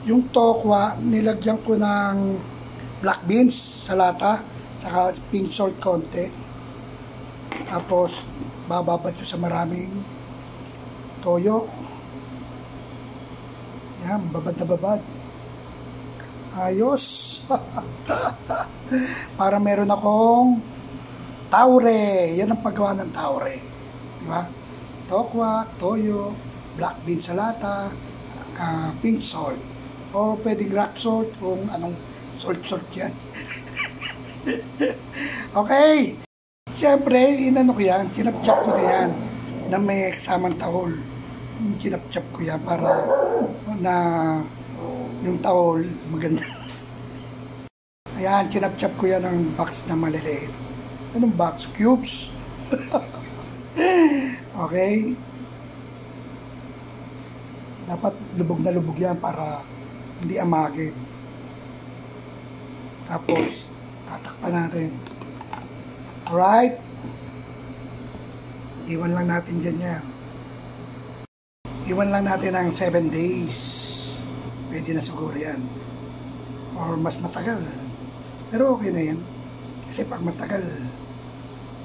Yung tokwa, nilagyan ko ng black beans sa lata, saka pink salt konti. Tapos, bababad ko sa maraming toyo. Yan, babad na babad. Ayos. Para meron akong taure. Yan ang paggawa ng taure. Diba? Tokwa, toyo, black bean sa lata, pink salt. O pwedeng rock salt kung anong salt yan. Okay. Siyempre, inano ko yan. Kinapchap ko na yan na may kasamang tahol. Kinapchap ko yan para na yung tahol maganda. Ayan, kinapchap ko yan ng box na maliliit. Anong box? Cubes. Okay. Dapat lubog na lubog yan para hindi amagin. Tapos, tatakpan natin. Alright. Iwan lang natin dyan yan. Iwan lang natin ng 7 days. Pwede na siguro yan. Or mas matagal. Pero okay na yan. Kasi pag matagal,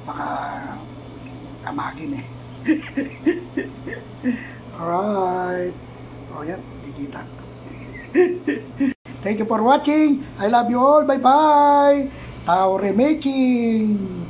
baka amagin eh. Alright. O yan, dikita. Thank you for watching. I love you all. Bye-bye. Taure making.